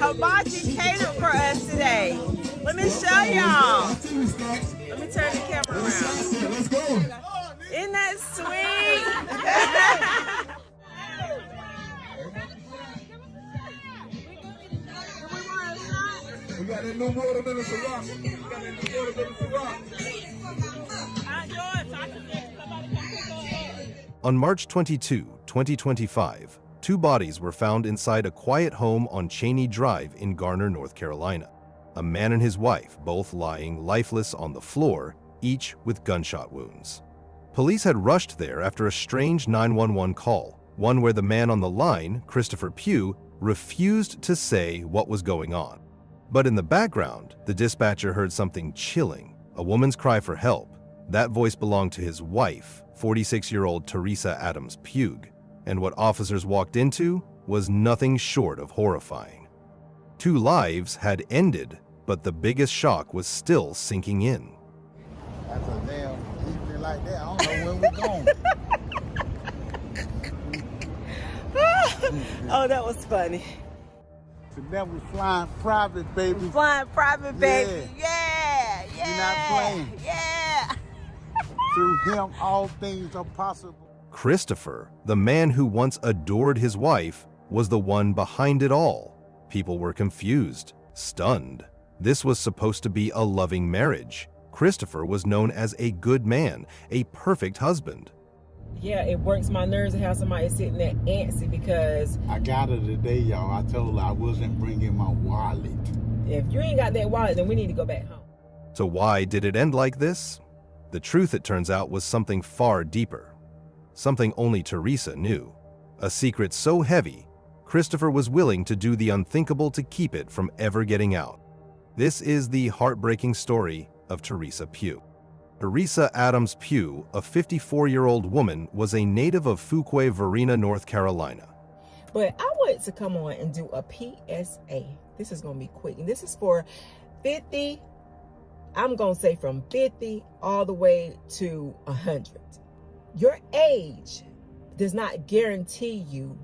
hibachi catered for us today. Let me show y'all. Let me turn the camera around. Let's go. Isn't that sweet? We got that new watermelon Ciroc. We got that new watermelon Ciroc. On March 22, 2025, 2 bodies were found inside a quiet home on Cheney Drive in Garner, North Carolina. A man and his wife, both lying lifeless on the floor, each with gunshot wounds. Police had rushed there after a strange 911 call, one where the man on the line, Christopher Pugh, refused to say what was going on. But in the background, the dispatcher heard something chilling, a woman's cry for help. That voice belonged to his wife, 46-year-old Teresa Adams Pugh, and what officers walked into was nothing short of horrifying. 2 lives had ended, but the biggest shock was still sinking in. That's a damn evening like that. I don't know when we're going. Oh, that was funny. Today we're flying private, baby. Flying private, baby. Yeah, yeah. We're not playing. Yeah. Through him, all things are possible. Christopher, the man who once adored his wife, was the one behind it all. People were confused, stunned. This was supposed to be a loving marriage. Christopher was known as a good man, a perfect husband. Yeah, it works my nerves to have somebody sitting there antsy because I got her today, y'all. I told her I wasn't bringing my wallet. if you ain't got that wallet, then we need to go back home. So why did it end like this? The truth, it turns out, was something far deeper. Something only Teresa knew. A secret so heavy, Christopher was willing to do the unthinkable to keep it from ever getting out. This is the heartbreaking story of Teresa Pugh. Teresa Adams Pugh, a 54-year-old woman, was a native of Fuquay Varina, North Carolina. But I wanted to come on and do a PSA. This is going to be quick. And this is for 50, I'm going to say from 50 all the way to 100. Your age does not guarantee you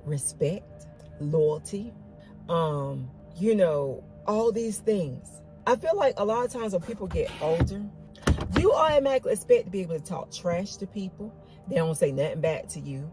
respect, loyalty, you know, all these things. I feel like a lot of times when people get older, you automatically expect to be able to talk trash to people. They don't say nothing back to you.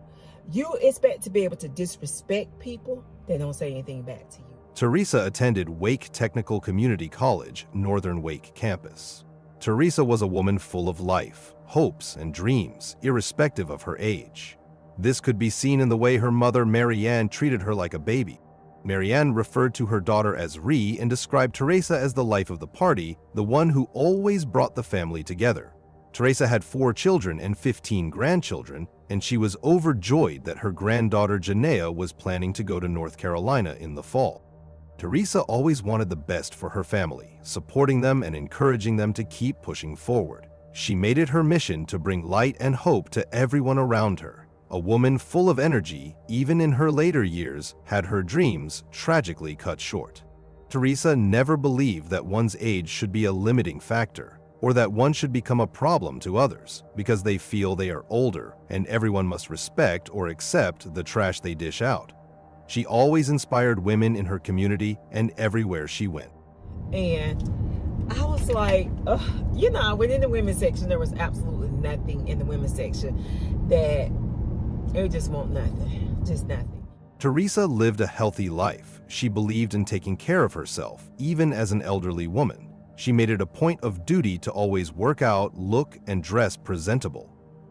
You expect to be able to disrespect people. They don't say anything back to you. Teresa attended Wake Technical Community College, Northern Wake campus. Teresa was a woman full of life, hopes, and dreams, irrespective of her age. This could be seen in the way her mother, Marianne, treated her like a baby. Marianne referred to her daughter as Ree and described Teresa as the life of the party, the one who always brought the family together. Teresa had 4 children and 15 grandchildren, and she was overjoyed that her granddaughter Janaea was planning to go to North Carolina in the fall. Teresa always wanted the best for her family, supporting them and encouraging them to keep pushing forward. She made it her mission to bring light and hope to everyone around her. A woman full of energy, even in her later years, had her dreams tragically cut short. Teresa never believed that one's age should be a limiting factor, or that one should become a problem to others because they feel they are older and everyone must respect or accept the trash they dish out. She always inspired women in her community and everywhere she went. And I was like, you know, within the women's section, there was absolutely nothing in the women's section that it just want nothing, just nothing. Teresa lived a healthy life. She believed in taking care of herself, even as an elderly woman. She made it a point of duty to always work out, look, and dress presentable.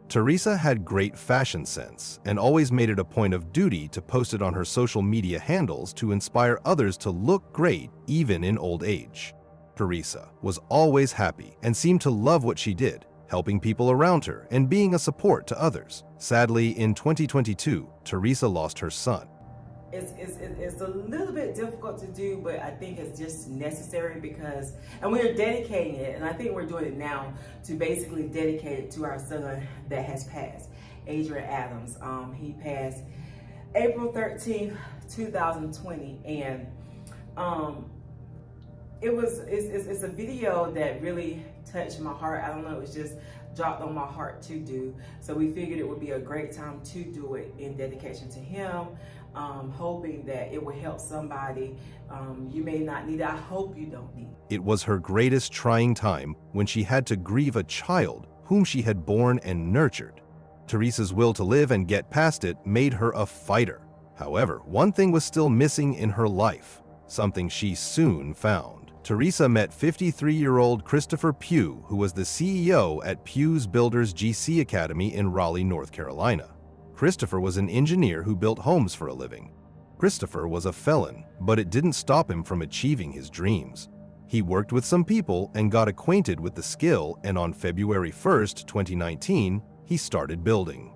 Teresa had great fashion sense and always made it a point of duty to post it on her social media handles to inspire others to look great even in old age. Teresa was always happy and seemed to love what she did, helping people around her and being a support to others. Sadly, in 2022, Teresa lost her son. It's a little bit difficult to do, but I think it's just necessary because, and we're dedicating it, and I think we're doing it now to basically dedicate it to our son that has passed, Adrian Adams. He passed April 13th, 2020, and it's a video that really touched my heart. I don't know, it was just dropped on my heart to do. So we figured it would be a great time to do it in dedication to him. hoping that it will help somebody. You may not need it. I hope you don't need it. It was her greatest trying time when she had to grieve a child whom she had born and nurtured. Teresa's will to live and get past it made her a fighter. However, one thing was still missing in her life, something she soon found. Teresa met 53-year-old Christopher Pugh, who was the CEO at Pugh's Builders GC Academy in Raleigh, North Carolina. Christopher was an engineer who built homes for a living. Christopher was a felon, but it didn't stop him from achieving his dreams. He worked with some people and got acquainted with the skill, and on February 1st, 2019, he started building.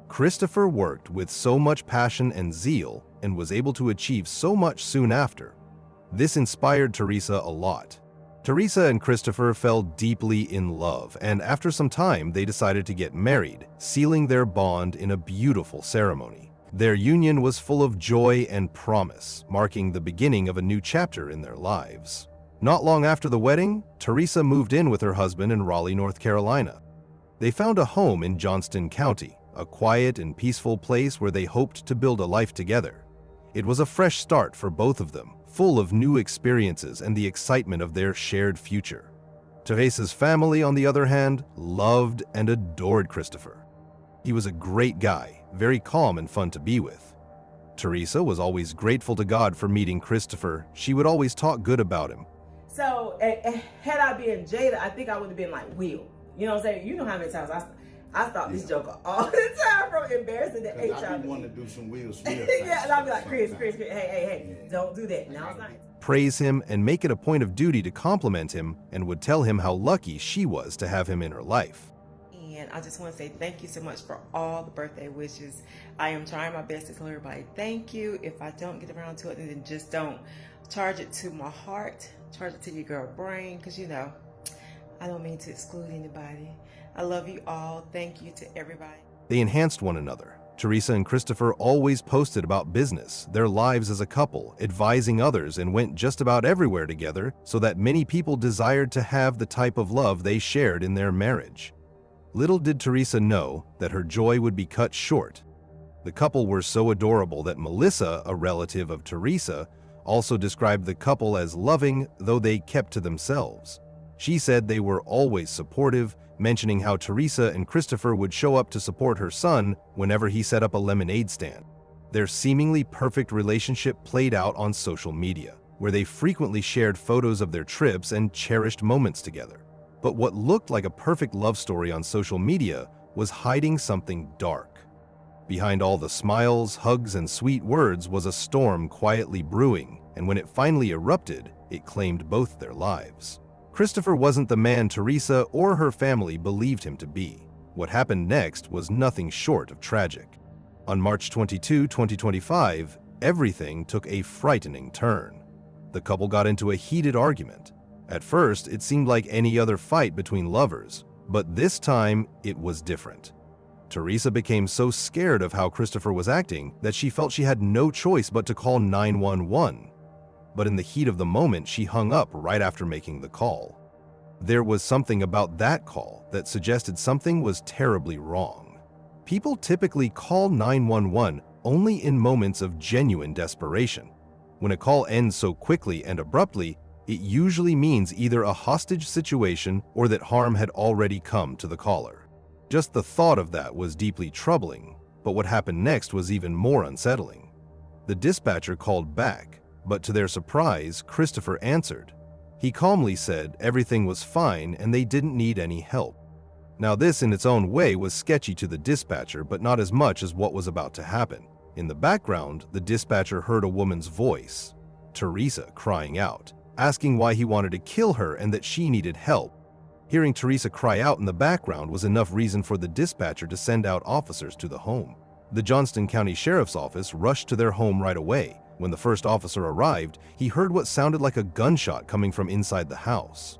Christopher worked with so much passion and zeal and was able to achieve so much soon after. This inspired Teresa a lot. Teresa and Christopher fell deeply in love, and after some time they decided to get married, sealing their bond in a beautiful ceremony. Their union was full of joy and promise, marking the beginning of a new chapter in their lives. Not long after the wedding, Teresa moved in with her husband in Raleigh, North Carolina. They found a home in Johnston County, a quiet and peaceful place where they hoped to build a life together. It was a fresh start for both of them, full of new experiences and the excitement of their shared future. Teresa's family, on the other hand, loved and adored Christopher. He was a great guy, very calm and fun to be with. Teresa was always grateful to God for meeting Christopher. She would always talk good about him. So had I been Jada, I think I would have been like Will. You know what I'm saying? You know how many times I stop this joker all the time from embarrassing the HR. I be wanting to do some Will Smith. Yeah, and I'll be like, Chris, hey, don't do that. Now it's not. Praise him and make it a point of duty to compliment him, and would tell him how lucky she was to have him in her life. And I just want to say thank you so much for all the birthday wishes. I am trying my best to tell everybody thank you. If I don't get around to it, then just don't charge it to my heart. Charge it to your girl brain, because you know, I don't mean to exclude anybody. I love you all. Thank you to everybody. They enhanced one another. Teresa and Christopher always posted about business, their lives as a couple, advising others, and went just about everywhere together so that many people desired to have the type of love they shared in their marriage. Little did Teresa know that her joy would be cut short. The couple were so adorable that Melissa, a relative of Teresa, also described the couple as loving, though they kept to themselves. She said they were always supportive, mentioning how Teresa and Christopher would show up to support her son whenever he set up a lemonade stand. Their seemingly perfect relationship played out on social media, where they frequently shared photos of their trips and cherished moments together. But what looked like a perfect love story on social media was hiding something dark. Behind all the smiles, hugs, and sweet words was a storm quietly brewing, and when it finally erupted, it claimed both their lives. Christopher wasn't the man Teresa or her family believed him to be. What happened next was nothing short of tragic. On March 22, 2025, everything took a frightening turn. The couple got into a heated argument. At first, it seemed like any other fight between lovers, but this time it was different. Teresa became so scared of how Christopher was acting that she felt she had no choice but to call 911. But in the heat of the moment, she hung up right after making the call. There was something about that call that suggested something was terribly wrong. People typically call 911 only in moments of genuine desperation. When a call ends so quickly and abruptly, it usually means either a hostage situation or that harm had already come to the caller. Just the thought of that was deeply troubling, but what happened next was even more unsettling. The dispatcher called back, but to their surprise, Christopher answered. He calmly said everything was fine and they didn't need any help. Now this in its own way was sketchy to the dispatcher, but not as much as what was about to happen. In the background, the dispatcher heard a woman's voice, Teresa, crying out, asking why he wanted to kill her and that she needed help. Hearing Teresa cry out in the background was enough reason for the dispatcher to send out officers to the home. The Johnston County Sheriff's Office rushed to their home right away. When the first officer arrived, he heard what sounded like a gunshot coming from inside the house.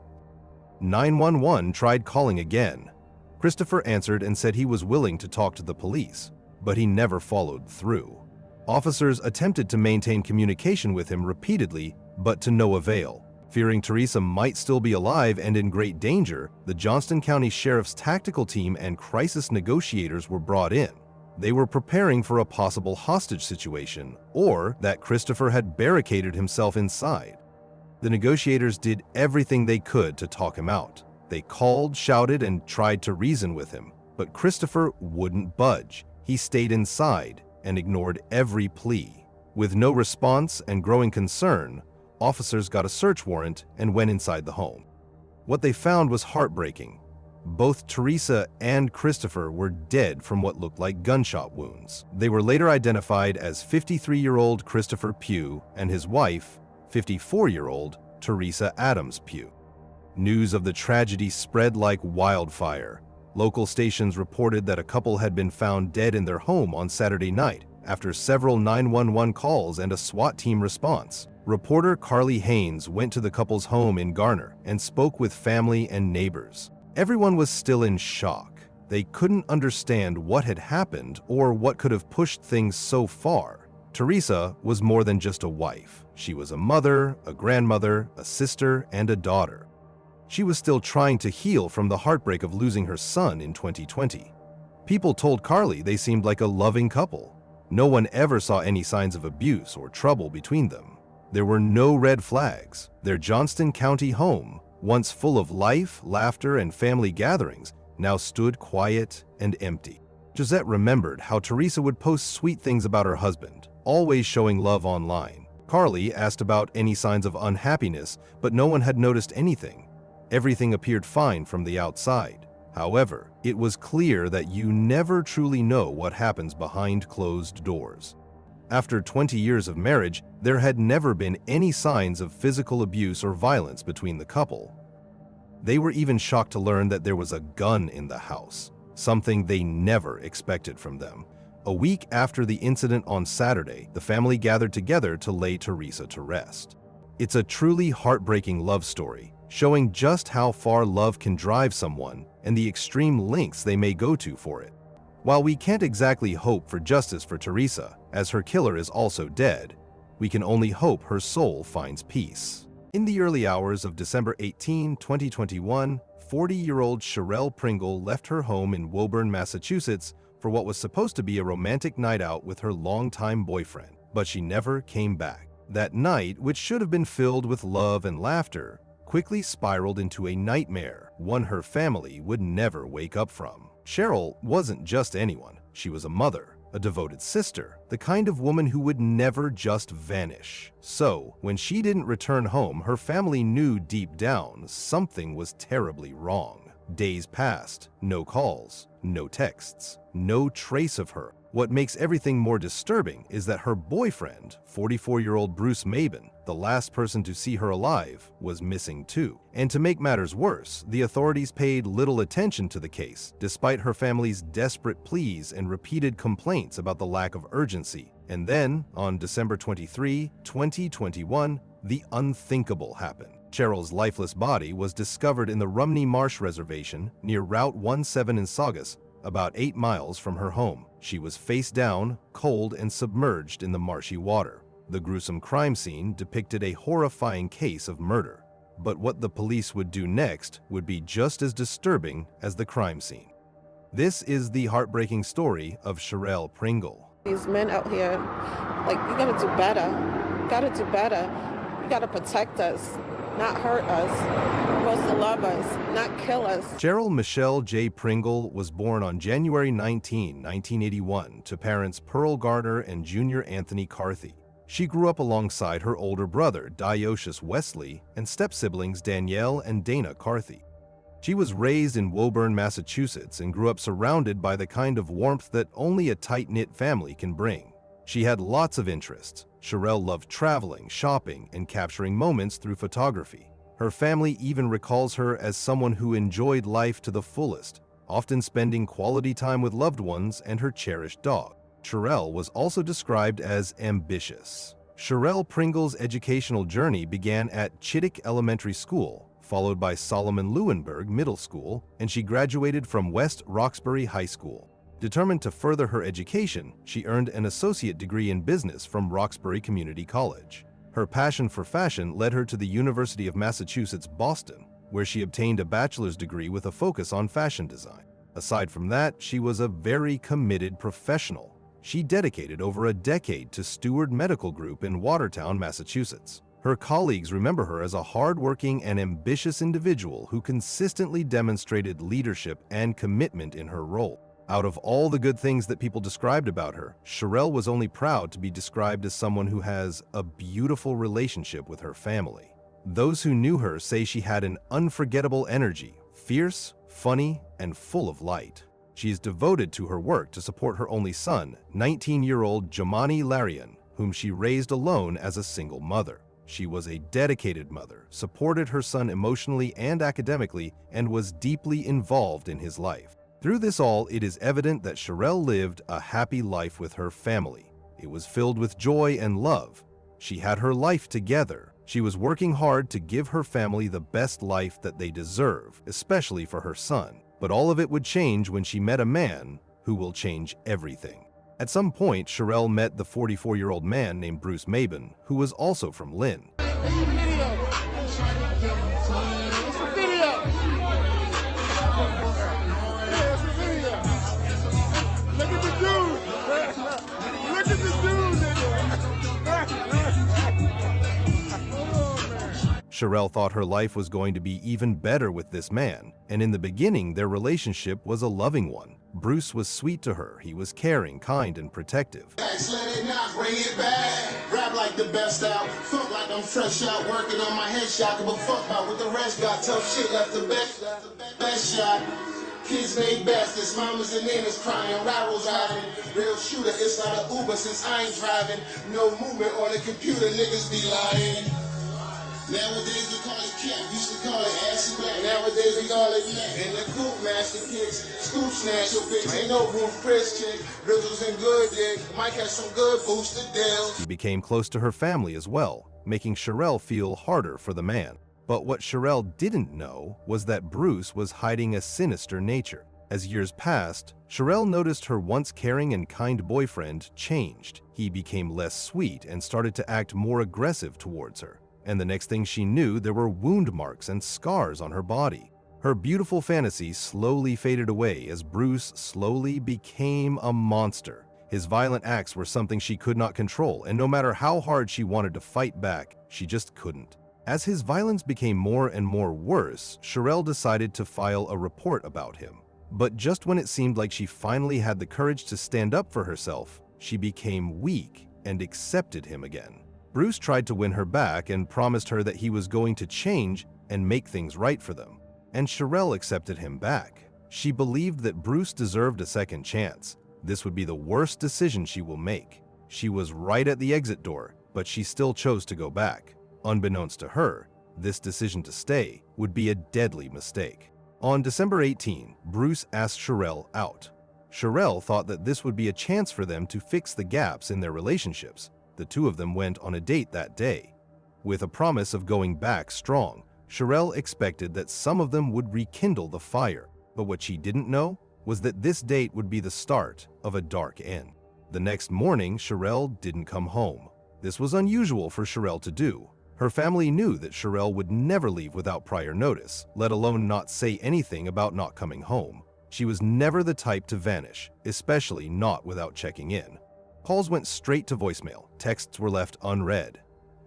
911 tried calling again. Christopher answered and said he was willing to talk to the police, but he never followed through. Officers attempted to maintain communication with him repeatedly, but to no avail. Fearing Teresa might still be alive and in great danger, the Johnston County Sheriff's tactical team and crisis negotiators were brought in. They were preparing for a possible hostage situation, or that Christopher had barricaded himself inside. The negotiators did everything they could to talk him out. They called, shouted, and tried to reason with him, but Christopher wouldn't budge. He stayed inside and ignored every plea. With no response and growing concern, officers got a search warrant and went inside the home. What they found was heartbreaking. Both Teresa and Christopher were dead from what looked like gunshot wounds. They were later identified as 53-year-old Christopher Pugh and his wife, 54-year-old Teresa Adams Pugh. News of the tragedy spread like wildfire. Local stations reported that a couple had been found dead in their home on Saturday night after several 911 calls and a SWAT team response. Reporter Carly Haynes went to the couple's home in Garner and spoke with family and neighbors. Everyone was still in shock. They couldn't understand what had happened or what could have pushed things so far. Teresa was more than just a wife. She was a mother, a grandmother, a sister, and a daughter. She was still trying to heal from the heartbreak of losing her son in 2020. People told Carly they seemed like a loving couple. No one ever saw any signs of abuse or trouble between them. There were no red flags. Their Johnston County home, once full of life, laughter, and family gatherings, now stood quiet and empty. Gisette remembered how Teresa would post sweet things about her husband, always showing love online. Carly asked about any signs of unhappiness, but no one had noticed anything. Everything appeared fine from the outside. However, it was clear that you never truly know what happens behind closed doors. After 20 years of marriage, there had never been any signs of physical abuse or violence between the couple. They were even shocked to learn that there was a gun in the house, something they never expected from them. A week after the incident on Saturday, the family gathered together to lay Teresa to rest. It's a truly heartbreaking love story, showing just how far love can drive someone and the extreme lengths they may go to for it. While we can't exactly hope for justice for Teresa, as her killer is also dead, we can only hope her soul finds peace. In the early hours of December 18, 2021, 40-year-old Cherelle Pringle left her home in Woburn, Massachusetts for what was supposed to be a romantic night out with her longtime boyfriend, but she never came back. That night, which should have been filled with love and laughter, quickly spiraled into a nightmare, one her family would never wake up from. Cherelle wasn't just anyone. She was a mother, a devoted sister, the kind of woman who would never just vanish. So, when she didn't return home, her family knew deep down something was terribly wrong. Days passed, no calls, no texts, no trace of her. What makes everything more disturbing is that her boyfriend, 44-year-old Bruce Mabin, the last person to see her alive, was missing too. And to make matters worse, the authorities paid little attention to the case, despite her family's desperate pleas and repeated complaints about the lack of urgency. And then, on December 23, 2021, the unthinkable happened. Cheryl's lifeless body was discovered in the Rumney Marsh Reservation near Route 17 in Saugus, about 8 miles from her home. She was face down, cold, and submerged in the marshy water. The gruesome crime scene depicted a horrifying case of murder. But what the police would do next would be just as disturbing as the crime scene. This is the heartbreaking story of Cherelle Pringle. These men out here, like, you gotta do better. You gotta do better. You gotta protect us, not hurt us. You're supposed to love us, not kill us. Cheryl Michelle J. Pringle was born on January 19, 1981, to parents Pearl Garner and Junior Anthony Carthy. She grew up alongside her older brother, Diocious Wesley, and step-siblings Danielle and Dana Carthy. She was raised in Woburn, Massachusetts, and grew up surrounded by the kind of warmth that only a tight-knit family can bring. She had lots of interests. Cherelle loved traveling, shopping, and capturing moments through photography. Her family even recalls her as someone who enjoyed life to the fullest, often spending quality time with loved ones and her cherished dog. Cherelle was also described as ambitious. Cherelle Pringle's educational journey began at Chittick Elementary School, followed by Solomon Lewinberg Middle School, and she graduated from West Roxbury High School. Determined to further her education, she earned an associate degree in business from Roxbury Community College. Her passion for fashion led her to the University of Massachusetts, Boston, where she obtained a bachelor's degree with a focus on fashion design. Aside from that, she was a very committed professional. She dedicated over a decade to Steward Medical Group in Watertown, Massachusetts. Her colleagues remember her as a hardworking and ambitious individual who consistently demonstrated leadership and commitment in her role. Out of all the good things that people described about her, Cherelle was only proud to be described as someone who has a beautiful relationship with her family. Those who knew her say she had an unforgettable energy, fierce, funny, and full of light. She is devoted to her work to support her only son, 19-year-old Jamani Larian, whom she raised alone as a single mother. She was a dedicated mother, supported her son emotionally and academically, and was deeply involved in his life. Through this all, it is evident that Cherelle lived a happy life with her family. It was filled with joy and love. She had her life together. She was working hard to give her family the best life that they deserve, especially for her son. But all of it would change when she met a man who will change everything. At some point, Cherelle met the 44-year-old man named Bruce Mabin, who was also from Lynn. Cherelle thought her life was going to be even better with this man, and in the beginning their relationship was a loving one. Bruce was sweet to her, he was caring, kind, and protective. Let it not bring it back. Rap like the best out, funk like I'm fresh out, working on my headshot, but fuck out with the rest got tough shit left the best shot. Kids made bastards, mamas and nanas crying, rivals riding. Real shooter, it's not an Uber since I ain't driving. No movement on the computer, niggas be lying. Nowadays we call it cap, used to call it ass and black. Nowadays we call it neck. And the coupe master kicks, scoop snatch your bitch. Ain't no room for Christian, Rizzles and good dick. Mike has some good boosted deals. He became close to her family as well, making Cherelle feel harder for the man. But what Cherelle didn't know was that Bruce was hiding a sinister nature. As years passed, Cherelle noticed her once caring and kind boyfriend changed. He became less sweet and started to act more aggressive towards her. And the next thing she knew, there were wound marks and scars on her body. Her beautiful fantasy slowly faded away as Bruce slowly became a monster. His violent acts were something she could not control, and no matter how hard she wanted to fight back, she just couldn't. As his violence became more and more worse, Cherelle decided to file a report about him. But just when it seemed like she finally had the courage to stand up for herself, she became weak and accepted him again. Bruce tried to win her back and promised her that he was going to change and make things right for them. And Cherelle accepted him back. She believed that Bruce deserved a second chance. This would be the worst decision she will make. She was right at the exit door, but she still chose to go back. Unbeknownst to her, this decision to stay would be a deadly mistake. On December 18, Bruce asked Cherelle out. Cherelle thought that this would be a chance for them to fix the gaps in their relationships. The two of them went on a date that day. With a promise of going back strong, Cherelle expected that some of them would rekindle the fire, but what she didn't know was that this date would be the start of a dark end. The next morning, Cherelle didn't come home. This was unusual for Cherelle to do. Her family knew that Cherelle would never leave without prior notice, let alone not say anything about not coming home. She was never the type to vanish, especially not without checking in. Calls went straight to voicemail, texts were left unread.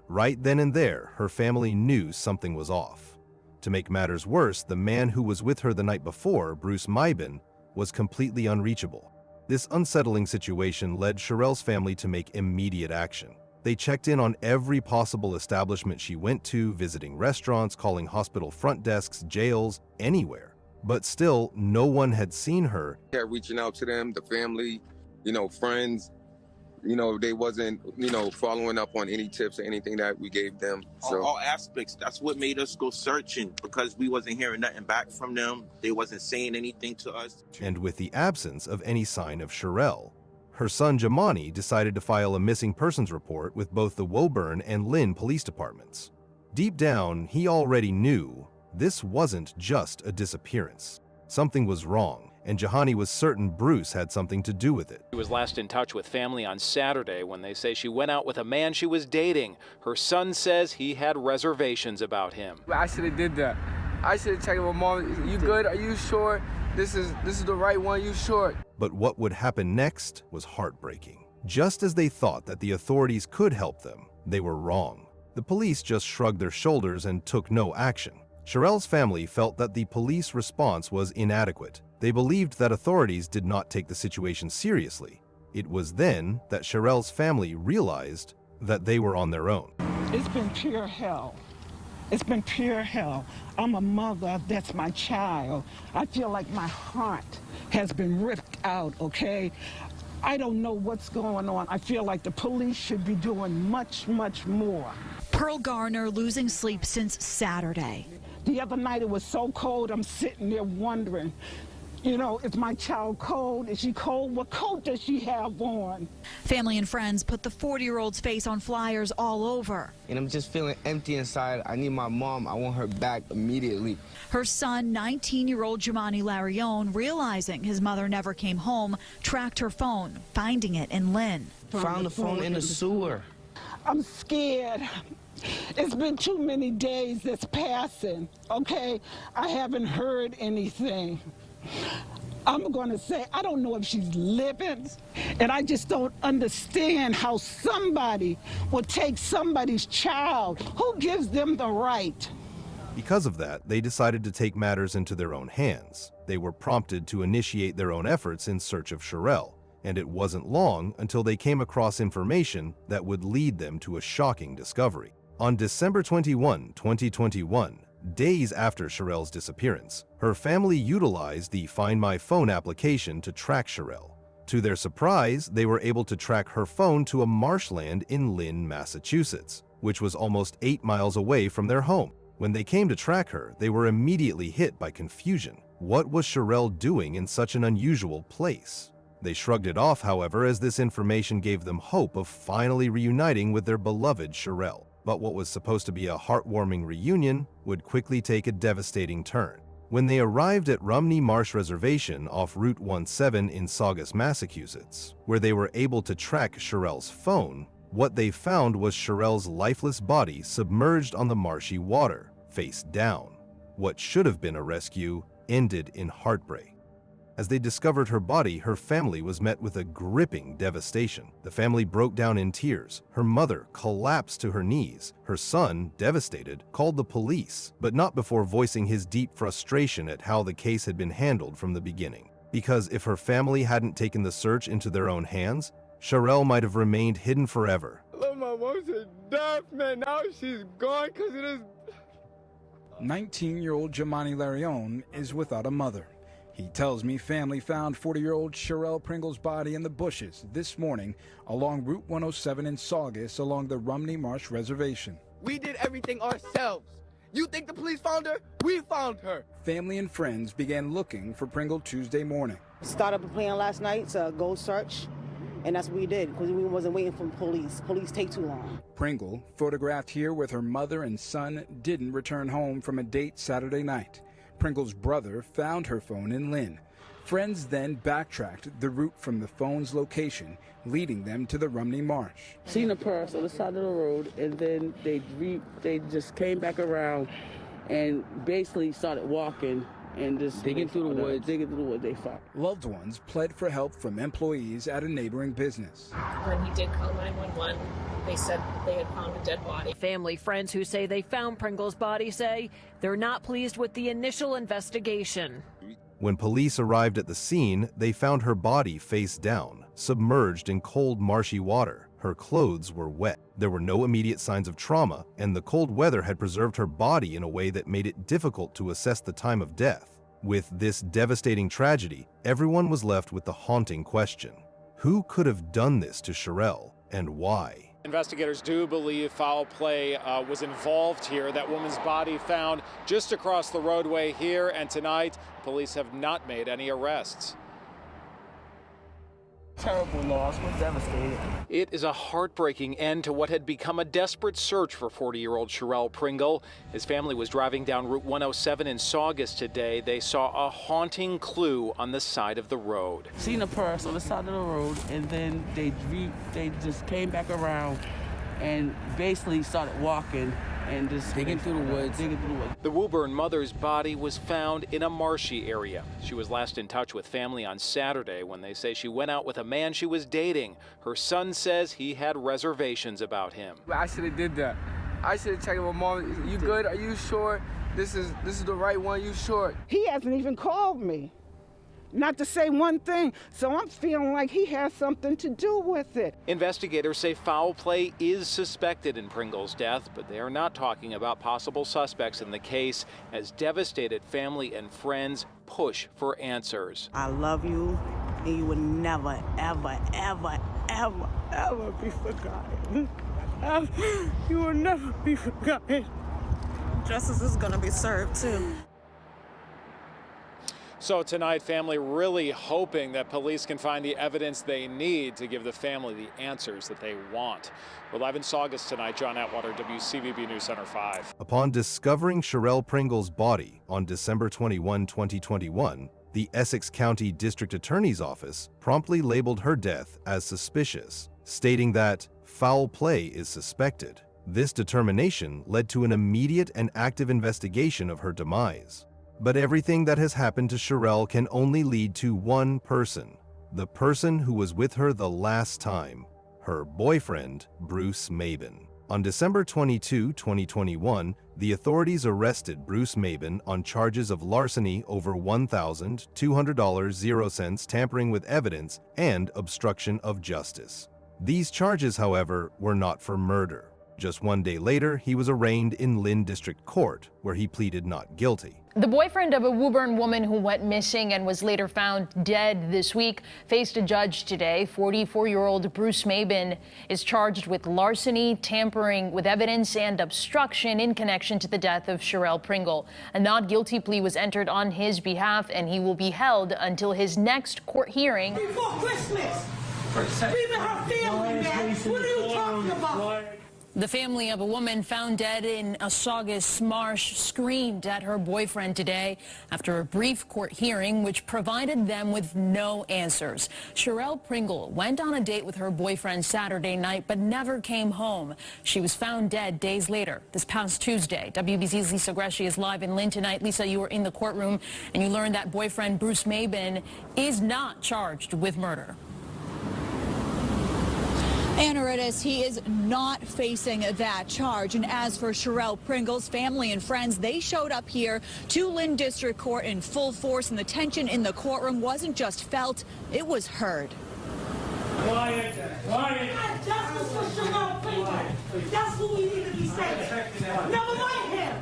Right then and there, her family knew something was off. To make matters worse, the man who was with her the night before, Bruce Mabin, was completely unreachable. This unsettling situation led Cherelle's family to make immediate action. They checked in on every possible establishment she went to, visiting restaurants, calling hospital front desks, jails, anywhere. But still, no one had seen her. Reaching out to them, the family, friends. They wasn't, following up on any tips or anything that we gave them. So all aspects. That's what made us go searching, because we wasn't hearing nothing back from them. They wasn't saying anything to us. And with the absence of any sign of Cherelle, her son Jamani decided to file a missing persons report with both the Woburn and Lynn police departments. Deep down, he already knew this wasn't just a disappearance. Something was wrong, and Jahani was certain Bruce had something to do with it. She was last in touch with family on Saturday when they say she went out with a man she was dating. Her son says he had reservations about him. I should have did that. I should have checked with Mom. You good? Are you sure? This is the right one? You sure? But what would happen next was heartbreaking. Just as they thought that the authorities could help them, they were wrong. The police just shrugged their shoulders and took no action. Cherelle's family felt that the police response was inadequate. They believed that authorities did not take the situation seriously. It was then that Cherelle's family realized that they were on their own. It's been pure hell. It's been pure hell. I'm a mother, that's my child. I feel like my heart has been ripped out, okay? I don't know what's going on. I feel like the police should be doing much, much more. Pearl Garner losing sleep since Saturday. The other night it was so cold, I'm sitting there wondering, you know, is my child cold? Is she cold? What coat does she have on? Family and friends put the 40-year-old's face on flyers all over. And I'm just feeling empty inside. I need my mom. I want her back immediately. Her son, 19-year-old Jumani Larione, realizing his mother never came home, tracked her phone, finding it in Lynn. Found the phone in the sewer. I'm scared. It's been too many days that's passing, okay? I haven't heard anything. I'm going to say, I don't know if she's living, and I just don't understand how somebody would take somebody's child. Who gives them the right? Because of that, they decided to take matters into their own hands. They were prompted to initiate their own efforts in search of Cherelle, and it wasn't long until they came across information that would lead them to a shocking discovery. On December 21, 2021, days after Cherelle's disappearance, her family utilized the Find My Phone application to track Cherelle. To their surprise, they were able to track her phone to a marshland in Lynn, Massachusetts, which was almost 8 miles away from their home. When they came to track her, they were immediately hit by confusion. What was Cherelle doing in such an unusual place? They shrugged it off, however, as this information gave them hope of finally reuniting with their beloved Cherelle. But what was supposed to be a heartwarming reunion would quickly take a devastating turn. When they arrived at Rumney Marsh Reservation off Route 17 in Saugus, Massachusetts, where they were able to track Cherelle's phone, what they found was Cherelle's lifeless body submerged on the marshy water, face down. What should have been a rescue ended in heartbreak. As they discovered her body, her family was met with a gripping devastation. The family broke down in tears. Her mother collapsed to her knees. Her son, devastated, called the police, but not before voicing his deep frustration at how the case had been handled from the beginning. Because if her family hadn't taken the search into their own hands, Cherelle might have remained hidden forever. I love my mom. She's deaf, man. Now she's gone because it is. 19-year-old Jumani Larione is without a mother. He tells me family found 40-year-old Cherelle Pringle's body in the bushes this morning along Route 107 in Saugus along the Rumney Marsh Reservation. We did everything ourselves. You think the police found her? We found her. Family and friends began looking for Pringle Tuesday morning. Started a plan last night to go search, and that's what we did because we wasn't waiting for police. Police take too long. Pringle, photographed here with her mother and son, didn't return home from a date Saturday night. Pringle's brother found her phone in Lynn. Friends then backtracked the route from the phone's location, leading them to the Rumney Marsh. Seen a purse on the side of the road, and then they just came back around and basically started walking and just digging through the woods. They found. Loved ones pled for help from employees at a neighboring business. When he did call 911, they said they had found a dead body. Family friends who say they found Pringle's body say they're not pleased with the initial investigation. When police arrived at the scene, they found her body face down, submerged in cold, marshy water. Her clothes were wet. There were no immediate signs of trauma, and the cold weather had preserved her body in a way that made it difficult to assess the time of death. With this devastating tragedy, everyone was left with the haunting question: who could have done this to Cherelle, and why? Investigators do believe foul play was involved here. That woman's body found just across the roadway here, and tonight, police have not made any arrests. Terrible loss. We're devastated. It is a heartbreaking end to what had become a desperate search for 40-year-old Cherelle Pringle. His family was driving down Route 107 in Saugus today. They saw a haunting clue on the side of the road. Seen a purse on the side of the road, and then they just came back around and basically started walking and just digging through the woods. The Woburn mother's body was found in a marshy area. She was last in touch with family on Saturday when they say she went out with a man she was dating. Her son says he had reservations about him. I should have did that. I should have checked with Mom. You good? Are you sure this is the right one? You sure? He hasn't even called me. Not to say one thing, so I'm feeling like he has something to do with it. Investigators say foul play is suspected in Pringle's death, but they are not talking about possible suspects in the case as devastated family and friends push for answers. I love you, and you will never, ever, ever, ever, ever be forgotten. You will never be forgotten. Justice is gonna be served too. So tonight, family really hoping that police can find the evidence they need to give the family the answers that they want. We're live in Saugus tonight. John Atwater, WCVB News Center 5. Upon discovering Cherelle Pringle's body on December 21, 2021, the Essex County District Attorney's Office promptly labeled her death as suspicious, stating that foul play is suspected. This determination led to an immediate and active investigation of her demise. But everything that has happened to Cherelle can only lead to one person, the person who was with her the last time, her boyfriend, Bruce Mabin. On December 22, 2021, the authorities arrested Bruce Mabin on charges of larceny over $1,200.00, tampering with evidence, and obstruction of justice. These charges, however, were not for murder. Just one day later, he was arraigned in Lynn District Court, where he pleaded not guilty. The boyfriend of a Woburn woman who went missing and was later found dead this week faced a judge today. 44-year-old Bruce Mabin is charged with larceny, tampering with evidence, and obstruction in connection to the death of Cherelle Pringle. A not guilty plea was entered on his behalf, and he will be held until his next court hearing. Before Christmas! Leaving her family, man! What are you talking about? The family of a woman found dead in a Saugus marsh screamed at her boyfriend today after a brief court hearing which provided them with no answers. Cherelle Pringle went on a date with her boyfriend Saturday night but never came home. She was found dead days later, this past Tuesday. WBZ's Lisa Gresci is live in Lynn tonight. Lisa, you were in the courtroom and you learned that boyfriend Bruce Mabin is not charged with murder. Anna Riddis, he is not facing that charge. And as for Cherelle Pringle's family and friends, they showed up here to Lynn District Court in full force, and the tension in the courtroom wasn't just felt, it was heard. Quiet. Justice for Cherelle Pringle. That's who we need to be saying. Never mind him.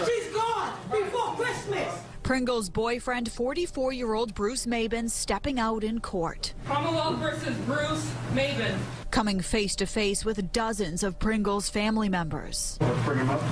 She's gone before Christmas. Pringle's boyfriend, 44-year-old Bruce Mabin, stepping out in court. Commonwealth versus Bruce Mabin. Coming face to face with dozens of Pringle's family members. Let's bring him up.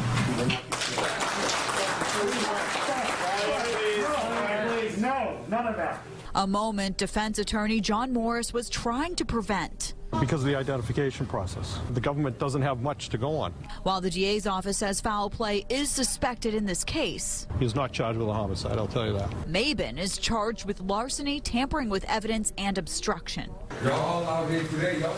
No, none of that. A moment defense attorney John Morris was trying to prevent. Because of the identification process. The government doesn't have much to go on. While the DA's office says foul play is suspected in this case. He's not charged with a homicide, I'll tell you that. Mabin is charged with larceny, tampering with evidence, and obstruction. Y'all out here today, y'all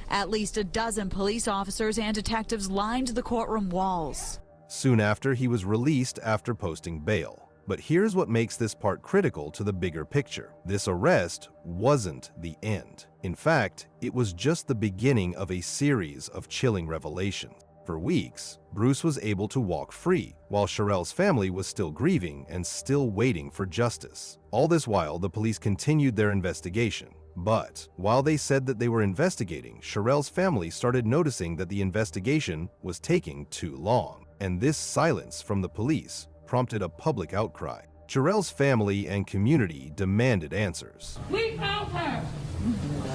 At least a dozen police officers and detectives lined the courtroom walls. Soon after, he was released after posting bail. But here's what makes this part critical to the bigger picture. This arrest wasn't the end. In fact, it was just the beginning of a series of chilling revelations. For weeks, Bruce was able to walk free, while Cherelle's family was still grieving and still waiting for justice. All this while, the police continued their investigation. But while they said that they were investigating, Cherelle's family started noticing that the investigation was taking too long. And this silence from the police prompted a public outcry. Cherelle's family and community demanded answers. We found her,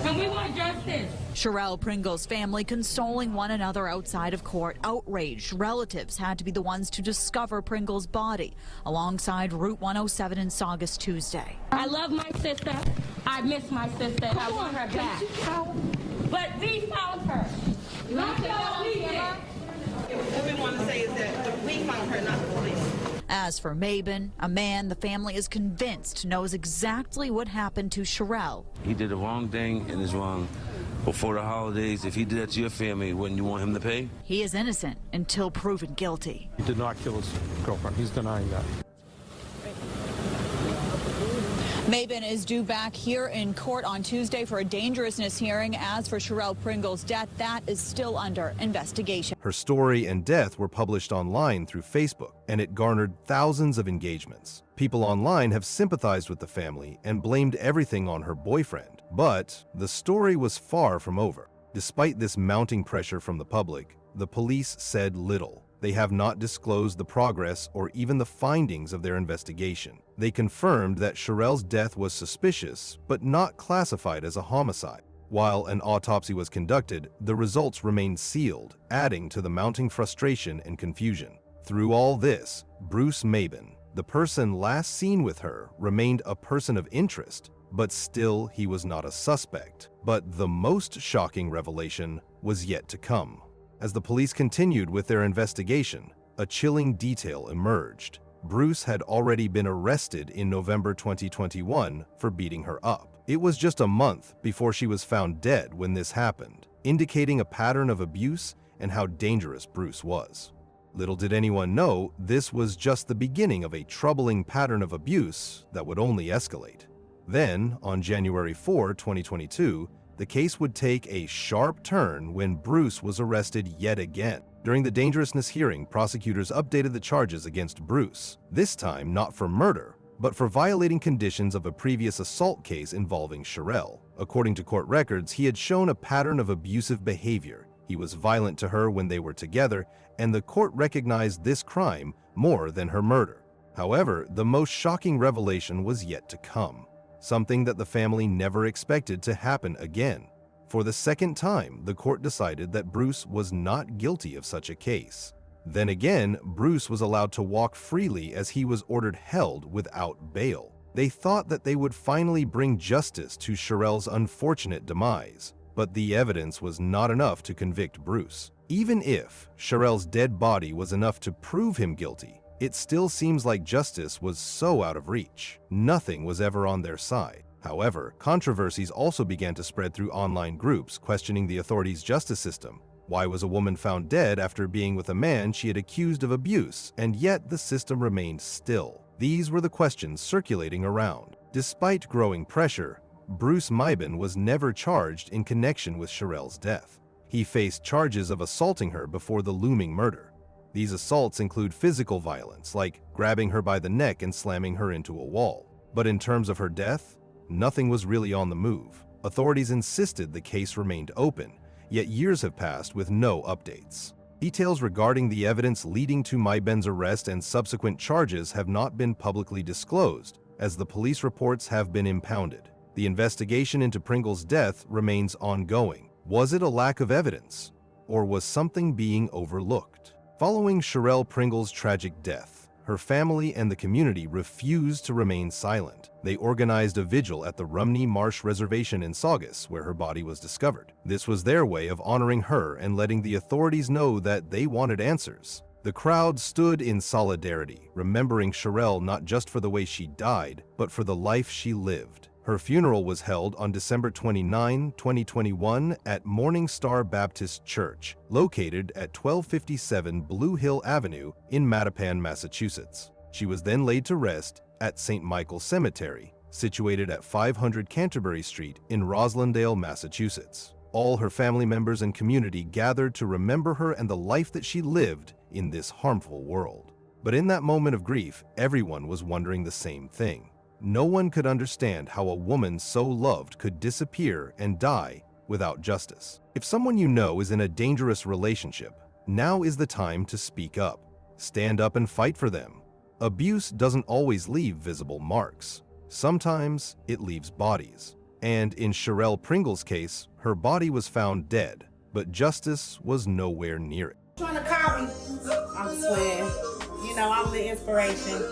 and we want justice. Cherelle Pringle's family consoling one another outside of court. Outraged relatives had to be the ones to discover Pringle's body alongside Route 107 in Saugus Tuesday. I love my sister. I miss my sister. And I want her back. But we found her. Not what we did. What we want to say is that we found her, not the police. As for Mabin, a man the family is convinced knows exactly what happened to Cherelle. He did the wrong thing and is wrong before the holidays, if he did that to your family, wouldn't you want him to pay? He is innocent until proven guilty. He did not kill his girlfriend. He's denying that. Mabin is due back here in court on Tuesday for a dangerousness hearing. As for Cherelle Pringle's death, that is still under investigation. Her story and death were published online through Facebook, and it garnered thousands of engagements. People online have sympathized with the family and blamed everything on her boyfriend. But the story was far from over. Despite this mounting pressure from the public, the police said little. They have not disclosed the progress or even the findings of their investigation. They confirmed that Cherelle's death was suspicious, but not classified as a homicide. While an autopsy was conducted, the results remained sealed, adding to the mounting frustration and confusion. Through all this, Bruce Mabin, the person last seen with her, remained a person of interest, but still he was not a suspect. But the most shocking revelation was yet to come. As the police continued with their investigation, a chilling detail emerged. Bruce had already been arrested in November 2021 for beating her up. It was just a month before she was found dead when this happened, indicating a pattern of abuse and how dangerous Bruce was. Little did anyone know, this was just the beginning of a troubling pattern of abuse that would only escalate. Then, on January 4, 2022, the case would take a sharp turn when Bruce was arrested yet again. During the dangerousness hearing, prosecutors updated the charges against Bruce, this time not for murder, but for violating conditions of a previous assault case involving Cherelle. According to court records, he had shown a pattern of abusive behavior. He was violent to her when they were together, and the court recognized this crime more than her murder. However, the most shocking revelation was yet to come. Something that the family never expected to happen again. For the second time, the court decided that Bruce was not guilty of such a case. Then again, Bruce was allowed to walk freely as he was ordered held without bail. They thought that they would finally bring justice to Cherelle's unfortunate demise, but the evidence was not enough to convict Bruce. Even if Cherelle's dead body was enough to prove him guilty, it still seems like justice was so out of reach. Nothing was ever on their side. However, controversies also began to spread through online groups questioning the authorities' justice system. Why was a woman found dead after being with a man she had accused of abuse, and yet the system remained still? These were the questions circulating around. Despite growing pressure, Bruce Mabin was never charged in connection with Cherelle's death. He faced charges of assaulting her before the looming murder. These assaults include physical violence, like grabbing her by the neck and slamming her into a wall. But in terms of her death, nothing was really on the move. Authorities insisted the case remained open, yet years have passed with no updates. Details regarding the evidence leading to Mabin's arrest and subsequent charges have not been publicly disclosed, as the police reports have been impounded. The investigation into Pringle's death remains ongoing. Was it a lack of evidence, or was something being overlooked? Following Cherelle Pringle's tragic death, her family and the community refused to remain silent. They organized a vigil at the Rumney Marsh Reservation in Saugus, where her body was discovered. This was their way of honoring her and letting the authorities know that they wanted answers. The crowd stood in solidarity, remembering Cherelle not just for the way she died, but for the life she lived. Her funeral was held on December 29, 2021 at Morning Star Baptist Church, located at 1257 Blue Hill Avenue in Mattapan, Massachusetts. She was then laid to rest at St. Michael's Cemetery, situated at 500 Canterbury Street in Roslindale, Massachusetts. All her family members and community gathered to remember her and the life that she lived in this harmful world. But in that moment of grief, everyone was wondering the same thing. No one could understand how a woman so loved could disappear and die without justice. If someone you know is in a dangerous relationship, now is the time to speak up. Stand up and fight for them. Abuse doesn't always leave visible marks. Sometimes it leaves bodies. And in Cherelle Pringle's case, her body was found dead, but justice was nowhere near it. Trying to call me. I'm swearing. You know, I'm the inspiration.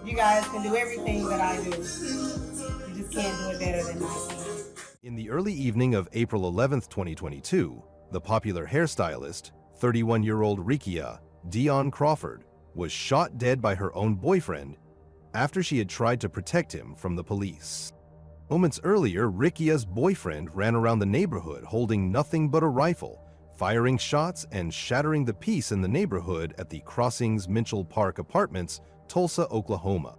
You guys can do everything that I do. You just can't do it better than I can. In the early evening of April 11, 2022, the popular hairstylist, 31-year-old Rickia, Dion Crawford, was shot dead by her own boyfriend after she had tried to protect him from the police. Moments earlier, Rickia's boyfriend ran around the neighborhood holding nothing but a rifle, firing shots and shattering the peace in the neighborhood at the Crossings Mitchell Park Apartments, Tulsa, Oklahoma.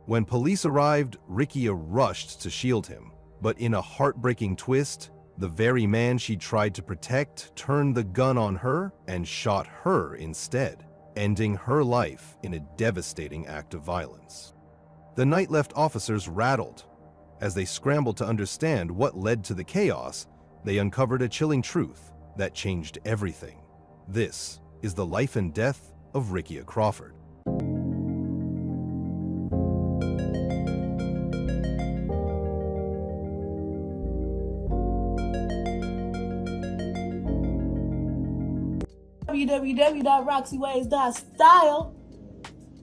When police arrived, Rickia rushed to shield him, but in a heartbreaking twist, the very man she tried to protect turned the gun on her and shot her instead, ending her life in a devastating act of violence. The night left officers rattled. As they scrambled to understand what led to the chaos, they uncovered a chilling truth that changed everything. This is the life and death of Rickia Crawford. www.roxyways.style,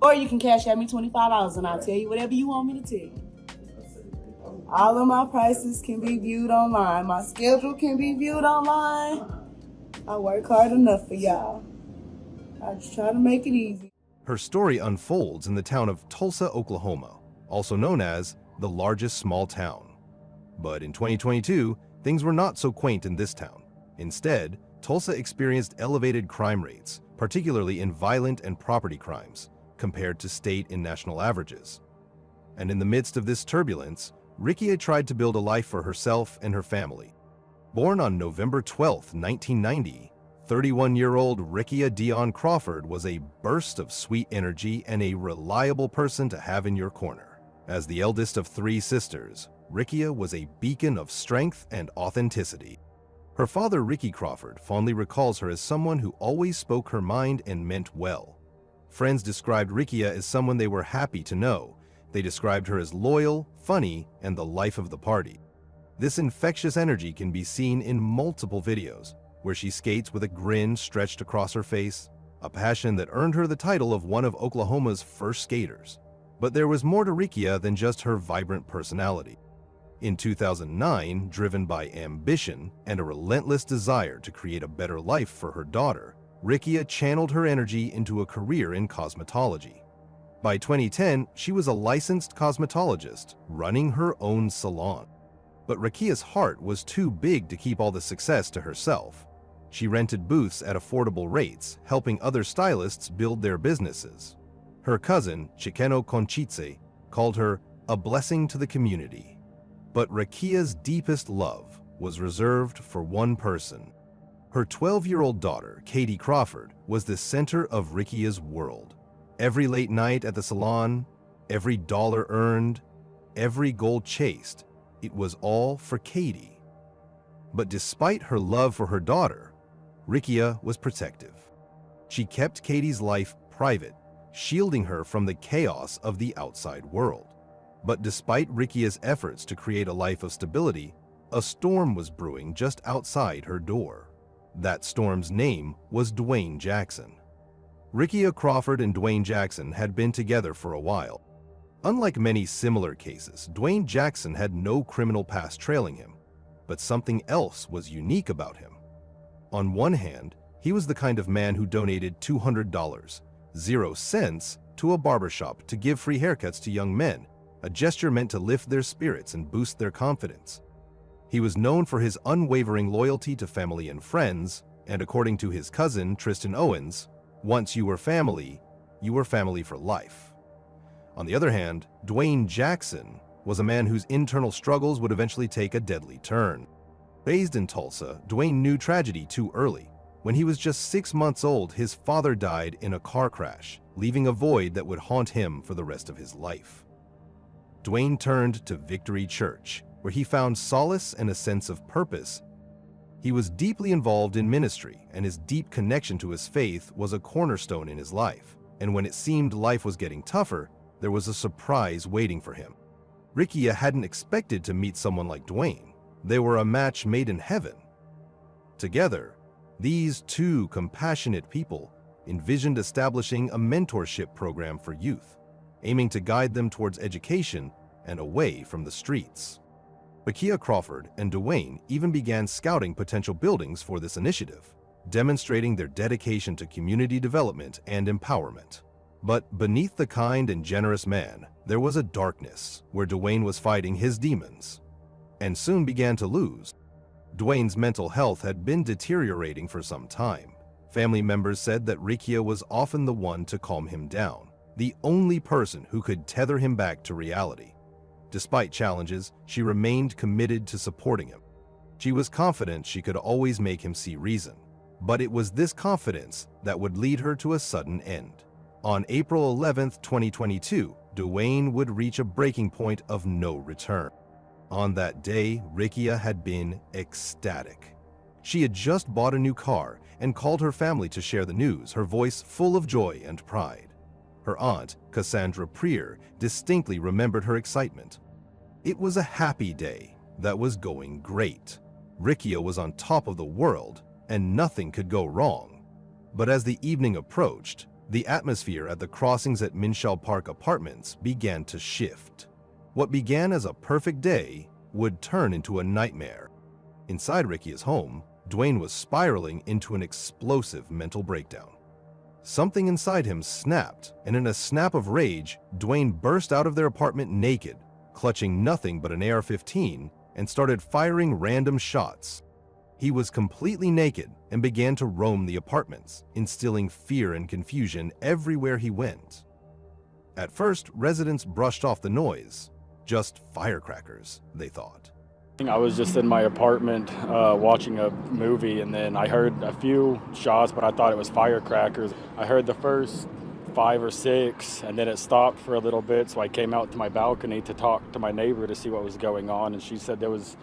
or you can cash at me $25 and I'll tell you whatever you want me to tell you. All of my prices can be viewed online. My schedule can be viewed online. I work hard enough for y'all. I just try to make it easy. Her story unfolds in the town of Tulsa, Oklahoma, also known as the largest small town. But in 2022, things were not so quaint in this town. Instead, Tulsa experienced elevated crime rates, particularly in violent and property crimes, compared to state and national averages. And in the midst of this turbulence, Rickia tried to build a life for herself and her family. Born on November 12, 1990, 31-year-old Rickia Dion Crawford was a burst of sweet energy and a reliable person to have in your corner. As the eldest of 3 sisters, Rickia was a beacon of strength and authenticity. Her father, Ricky Crawford, fondly recalls her as someone who always spoke her mind and meant well. Friends described Rickia as someone they were happy to know. They described her as loyal, funny, and the life of the party. This infectious energy can be seen in multiple videos, where she skates with a grin stretched across her face, a passion that earned her the title of one of Oklahoma's first skaters. But there was more to Rickia than just her vibrant personality. In 2009, driven by ambition and a relentless desire to create a better life for her daughter, Rickia channeled her energy into a career in cosmetology. By 2010, she was a licensed cosmetologist, running her own salon. But Rickia's heart was too big to keep all the success to herself. She rented booths at affordable rates, helping other stylists build their businesses. Her cousin, Chikeno Conchitse, called her a blessing to the community. But Rickia's deepest love was reserved for one person. Her 12-year-old daughter, Katie Crawford, was the center of Rickia's world. Every late night at the salon, every dollar earned, every goal chased, it was all for Katie. But despite her love for her daughter, Rickia was protective. She kept Katie's life private, shielding her from the chaos of the outside world. But despite Rickia's efforts to create a life of stability, a storm was brewing just outside her door. That storm's name was Dwayne Jackson. Rickia Crawford and Dwayne Jackson had been together for a while. Unlike many similar cases, Dwayne Jackson had no criminal past trailing him, but something else was unique about him. On one hand, he was the kind of man who donated $200, 0 cents, to a barbershop to give free haircuts to young men, a gesture meant to lift their spirits and boost their confidence. He was known for his unwavering loyalty to family and friends, and according to his cousin, Tristan Owens, once you were family for life. On the other hand, Dwayne Jackson was a man whose internal struggles would eventually take a deadly turn. Raised in Tulsa, Dwayne knew tragedy too early. When he was just 6 months old, his father died in a car crash, leaving a void that would haunt him for the rest of his life. Dwayne turned to Victory Church, where he found solace and a sense of purpose. He was deeply involved in ministry, and his deep connection to his faith was a cornerstone in his life. And when it seemed life was getting tougher, there was a surprise waiting for him. Rickia hadn't expected to meet someone like Dwayne. They were a match made in heaven. Together, these two compassionate people envisioned establishing a mentorship program for youth, aiming to guide them towards education and away from the streets. Rickia Crawford and Dwayne even began scouting potential buildings for this initiative, demonstrating their dedication to community development and empowerment. But beneath the kind and generous man, there was a darkness where Dwayne was fighting his demons, and soon began to lose. Dwayne's mental health had been deteriorating for some time. Family members said that Rickia was often the one to calm him down, the only person who could tether him back to reality. Despite challenges, she remained committed to supporting him. She was confident she could always make him see reason, but it was this confidence that would lead her to a sudden end. On April 11, 2022, Dwayne would reach a breaking point of no return. On that day, Rickia had been ecstatic. She had just bought a new car and called her family to share the news, her voice full of joy and pride. Her aunt, Cassandra Prier, distinctly remembered her excitement. It was a happy day that was going great. Rickia was on top of the world, and nothing could go wrong. But as the evening approached, the atmosphere at the crossings at Minshall Park Apartments began to shift. What began as a perfect day would turn into a nightmare. Inside Rickia's home, Dwayne was spiraling into an explosive mental breakdown. Something inside him snapped, and in a snap of rage, Dwayne burst out of their apartment naked, clutching nothing but an AR-15, and started firing random shots. He was completely naked and began to roam the apartments, instilling fear and confusion everywhere he went. At first, residents brushed off the noise. Just firecrackers, they thought. I was just in my apartment watching a movie, and then I heard a few shots, but I thought it was firecrackers. I heard the first 5 or 6, and then it stopped for a little bit, so I came out to my balcony to talk to my neighbor to see what was going on, and she said there was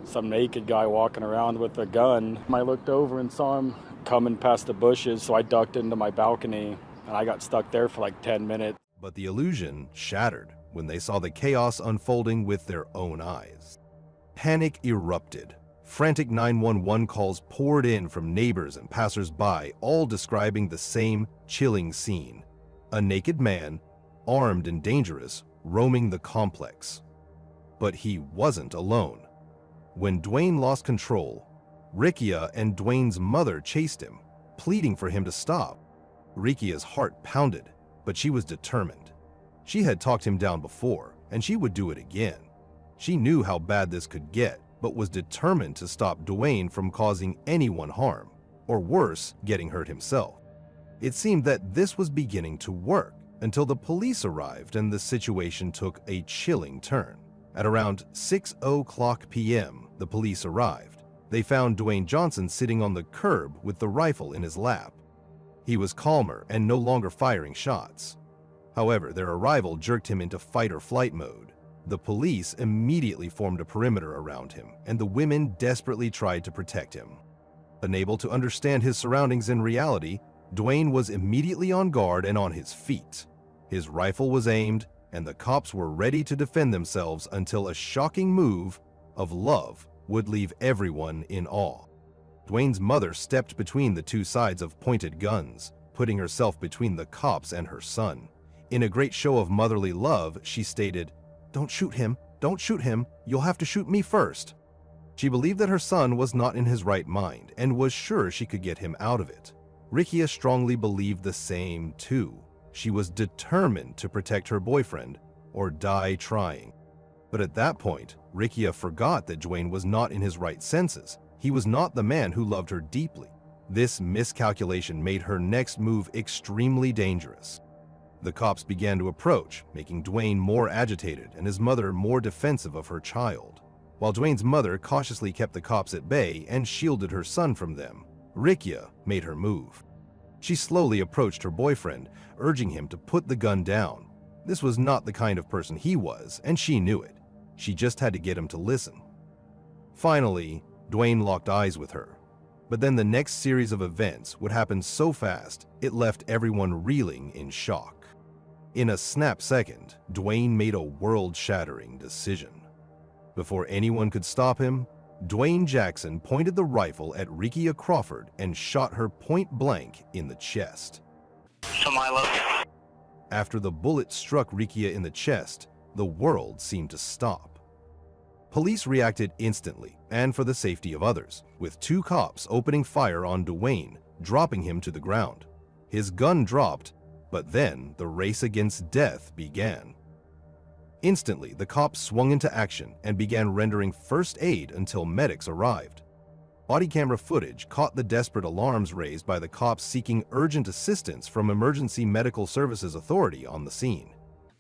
some naked guy walking around with a gun. I looked over and saw him coming past the bushes, so I ducked into my balcony, and I got stuck there for like 10 minutes. But the illusion shattered when they saw the chaos unfolding with their own eyes. Panic erupted. Frantic 911 calls poured in from neighbors and passers-by, all describing the same chilling scene. A naked man, armed and dangerous, roaming the complex. But he wasn't alone. When Dwayne lost control, Rickia and Dwayne's mother chased him, pleading for him to stop. Rickia's heart pounded, but she was determined. She had talked him down before, and she would do it again. She knew how bad this could get, but was determined to stop Dwayne from causing anyone harm, or worse, getting hurt himself. It seemed that this was beginning to work until the police arrived and the situation took a chilling turn. At around 6:00 p.m., the police arrived. They found Dwayne Johnson sitting on the curb with the rifle in his lap. He was calmer and no longer firing shots. However, their arrival jerked him into fight-or-flight mode. The police immediately formed a perimeter around him, and the women desperately tried to protect him. Unable to understand his surroundings in reality, Dwayne was immediately on guard and on his feet. His rifle was aimed, and the cops were ready to defend themselves until a shocking move of love would leave everyone in awe. Dwayne's mother stepped between the two sides of pointed guns, putting herself between the cops and her son. In a great show of motherly love, she stated, "Don't shoot him, don't shoot him, you'll have to shoot me first." She believed that her son was not in his right mind and was sure she could get him out of it. Rickia strongly believed the same too. She was determined to protect her boyfriend or die trying. But at that point, Rickia forgot that Dwayne was not in his right senses. He was not the man who loved her deeply. This miscalculation made her next move extremely dangerous. The cops began to approach, making Dwayne more agitated and his mother more defensive of her child. While Dwayne's mother cautiously kept the cops at bay and shielded her son from them, Rickia made her move. She slowly approached her boyfriend, urging him to put the gun down. This was not the kind of person he was, and she knew it. She just had to get him to listen. Finally, Dwayne locked eyes with her. But then the next series of events would happen so fast, it left everyone reeling in shock. In a snap second, Dwayne made a world-shattering decision. Before anyone could stop him, Dwayne Jackson pointed the rifle at Rickia Crawford and shot her point blank in the chest. After the bullet struck Rickia in the chest, the world seemed to stop. Police reacted instantly, and for the safety of others, with two cops opening fire on Dwayne, dropping him to the ground. His gun dropped, But then the race against death began. Instantly, the cops swung into action and began rendering first aid until medics arrived. Body camera footage caught the desperate alarms raised by the cops seeking urgent assistance from Emergency Medical Services Authority on the scene.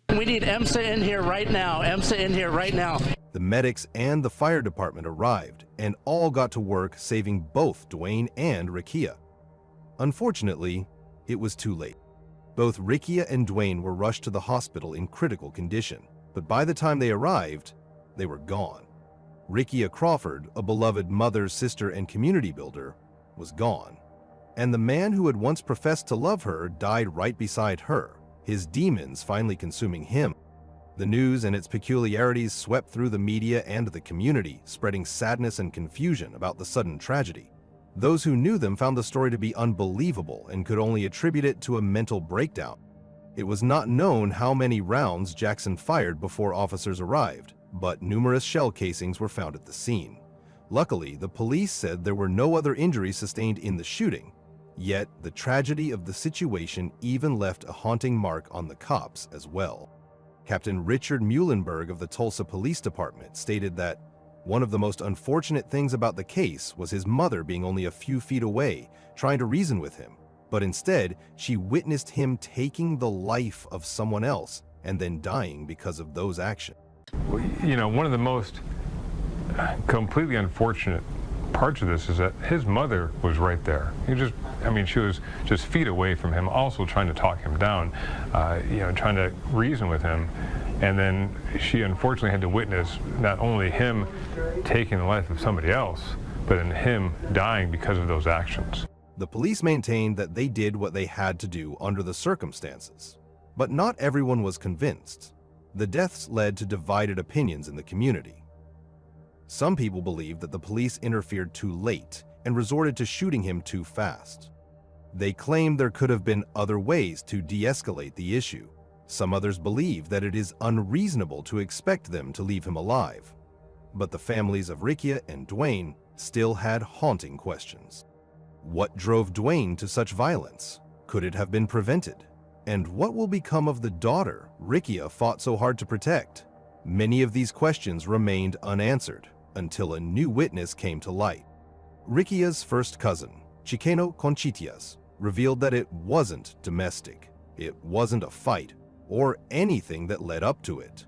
We need EMSA in here right now. EMSA in here right now. The medics and the fire department arrived and all got to work saving both Dwayne and Rickia. Unfortunately, it was too late. Both Rickia and Dwayne were rushed to the hospital in critical condition, but by the time they arrived, they were gone. Rickia Crawford, a beloved mother, sister, and community builder, was gone. And the man who had once professed to love her died right beside her, his demons finally consuming him. The news and its peculiarities swept through the media and the community, spreading sadness and confusion about the sudden tragedy. Those who knew them found the story to be unbelievable and could only attribute it to a mental breakdown. It was not known how many rounds Jackson fired before officers arrived, but numerous shell casings were found at the scene. Luckily, the police said there were no other injuries sustained in the shooting, yet the tragedy of the situation even left a haunting mark on the cops as well. Captain Richard Muhlenberg of the Tulsa Police Department stated that one of the most unfortunate things about the case was his mother being only a few feet away, trying to reason with him, but instead she witnessed him taking the life of someone else and then dying because of those actions. You know, one of the most completely unfortunate parts of this is that his mother was right there. She was just feet away from him, also trying to talk him down, trying to reason with him. And then she unfortunately had to witness not only him taking the life of somebody else, but in him dying because of those actions. The police maintained that they did what they had to do under the circumstances, but not everyone was convinced. The deaths led to divided opinions in the community. Some people believed that the police interfered too late and resorted to shooting him too fast. They claimed there could have been other ways to de-escalate the issue. Some others believe that it is unreasonable to expect them to leave him alive. But the families of Rickia and Dwayne still had haunting questions. What drove Dwayne to such violence? Could it have been prevented? And what will become of the daughter Rickia fought so hard to protect? Many of these questions remained unanswered until a new witness came to light. Rickia's first cousin, Chikeno Conchitias, revealed that it wasn't domestic. It wasn't a fight or anything that led up to it.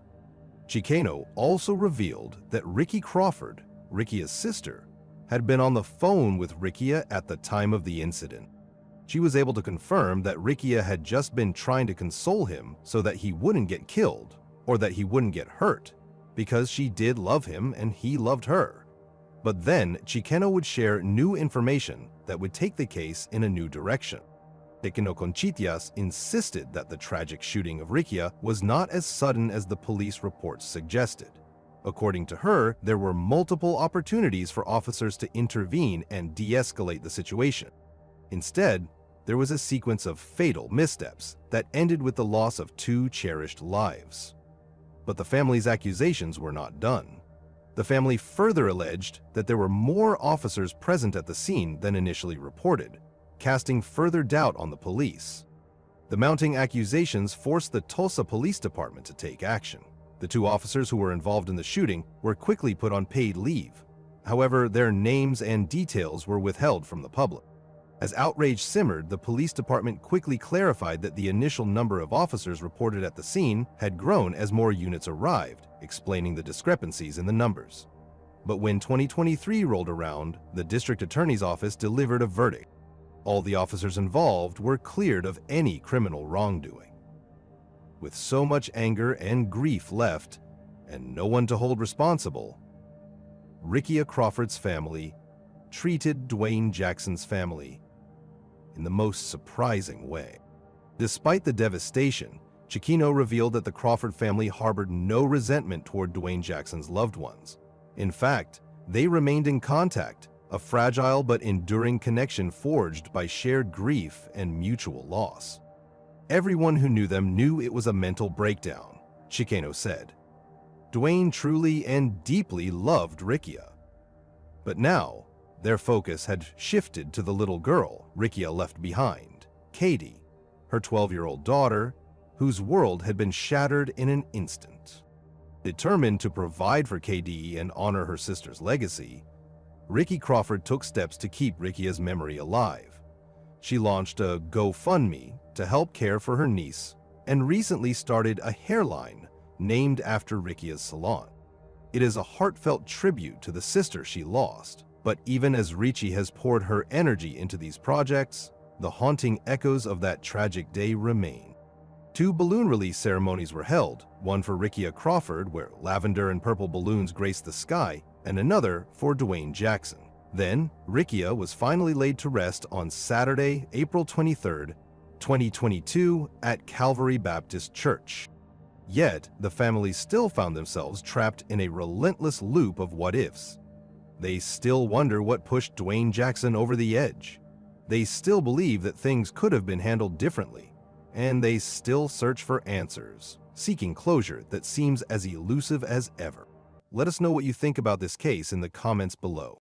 Chikeno also revealed that Rickia Crawford, Rickia's sister, had been on the phone with Rickia at the time of the incident. She was able to confirm that Rickia had just been trying to console him so that he wouldn't get killed or that he wouldn't get hurt, because she did love him and he loved her. But then Chikeno would share new information that would take the case in a new direction. Chikeno Conchitias insisted that the tragic shooting of Rickia was not as sudden as the police reports suggested. According to her, there were multiple opportunities for officers to intervene and de-escalate the situation. Instead, there was a sequence of fatal missteps that ended with the loss of 2 cherished lives. But the family's accusations were not done. The family further alleged that there were more officers present at the scene than initially reported, casting further doubt on the police. The mounting accusations forced the Tulsa Police Department to take action. The 2 officers who were involved in the shooting were quickly put on paid leave. However, their names and details were withheld from the public. As outrage simmered, the police department quickly clarified that the initial number of officers reported at the scene had grown as more units arrived, explaining the discrepancies in the numbers. But when 2023 rolled around, the district attorney's office delivered a verdict. All the officers involved were cleared of any criminal wrongdoing. With so much anger and grief left, and no one to hold responsible, Rickia Crawford's family treated Dwayne Jackson's family in the most surprising way. Despite the devastation, Chikeno revealed that the Crawford family harbored no resentment toward Dwayne Jackson's loved ones. In fact, they remained in contact, a fragile but enduring connection forged by shared grief and mutual loss. Everyone who knew them knew it was a mental breakdown, Chikeno said. Dwayne truly and deeply loved Rickia. But now, their focus had shifted to the little girl Rickia left behind, Katie, her 12-year-old daughter, whose world had been shattered in an instant. Determined to provide for KD and honor her sister's legacy, Rickie Crawford took steps to keep Rickia's memory alive. She launched a GoFundMe to help care for her niece and recently started a hairline named after Rickia's salon. It is a heartfelt tribute to the sister she lost, but even as Ricci has poured her energy into these projects, the haunting echoes of that tragic day remain. 2 balloon release ceremonies were held, one for Rickia Crawford, where lavender and purple balloons graced the sky, and another for Dwayne Jackson. Then, Rickia was finally laid to rest on Saturday, April 23, 2022, at Calvary Baptist Church. Yet, the family still found themselves trapped in a relentless loop of what-ifs. They still wonder what pushed Dwayne Jackson over the edge. They still believe that things could have been handled differently, and they still search for answers, seeking closure that seems as elusive as ever. Let us know what you think about this case in the comments below.